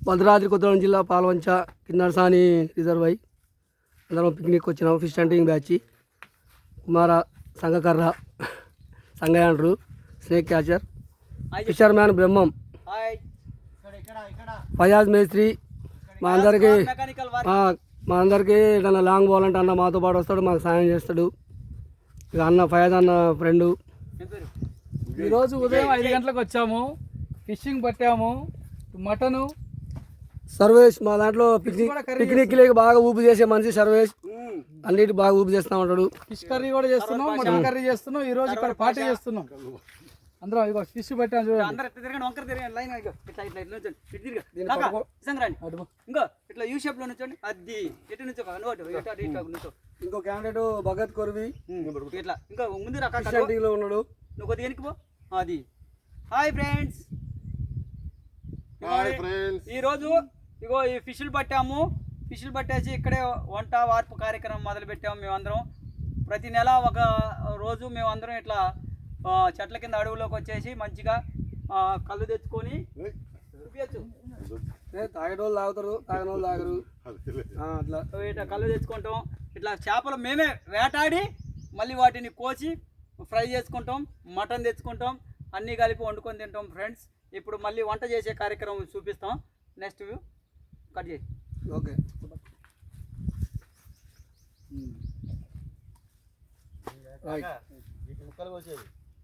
భద్రాద్రి కొత్తగూడెం జిల్లా పాల్వంచ కిన్నరసాని రిజర్వై అందరం పిక్నిక్ వచ్చినాం. ఫిష్ హంటింగ్ బ్యాచ్ కుమార సంగకర్ర సంగయాండ్రు స్నేక్ క్యాచర్ ఫిషర్ మ్యాన్ బ్రహ్మం ఫయాజ్ మేస్త్రి. మా అందరికీ ఏదైనా లాంగ్ పోవాలంటే అన్న మాతో పాటు వస్తాడు, మాకు సాయం చేస్తాడు. ఇక అన్న ఫయాజ్ అన్న ఫ్రెండు. ఈరోజు ఉదయం 5 గంటలకు వచ్చాము, ఫిషింగ్ పట్టాము, మటను. సర్వేష్ మా దాంట్లో పిక్నిక్ బాగా ఊపి చేసే మనిషి సర్వేష్, అన్నిటి బాగా ఊపి చేస్తా ఉంటాడు. ఫిష్ కర్రీ కూడా చేస్తున్నాం, మటన్ కర్రీ చేస్తున్నాం. ఈ రోజు ఇక్కడ పార్టీ చేస్తున్నాం అందరం. ఇగో ఫిష్ పెట్టాను చూడండి. ఇట్లా యూ షేప్ లో నుంచోండి. అది ఎటు నుంచో ఇంకో క్యాండిడేట్ భగత్ కొరవి ఇట్లా ఇంకా ముందు లో ఉన్నాడు. నువ్వు కొద్దిగా వెనుకపో. అది హాయ్ ఫ్రెండ్స్, ఈరోజు ఇగో ఈ ఫిష్లు పట్టాము. ఫిష్లు పట్టేసి ఇక్కడే వంట వార్పు కార్యక్రమం మొదలు పెట్టాము. మేమందరం ప్రతి నెల ఒక రోజు మేమందరం ఇట్లా చెట్ల కింద అడవులోకి వచ్చేసి మంచిగా కళ్ళు తెచ్చుకొని తాగేటోళ్ళు తాగుతారు, తాగనోళ్ళు తాగరు. అట్లా ఇట్లా కళ్ళు తెచ్చుకుంటాం. ఇట్లా చేపలు మేమే వేటాడి మళ్ళీ వాటిని కోసి ఫ్రై చేసుకుంటాం, మటన్ తెచ్చుకుంటాం, అన్నీ కలిపి వండుకొని తింటాం ఫ్రెండ్స్. ఇప్పుడు మళ్ళీ వంట చేసే కార్యక్రమం చూపిస్తాం. నెక్స్ట్ వ్యూ కట్ చేసి ఓకే. ముక్కలు కోసేది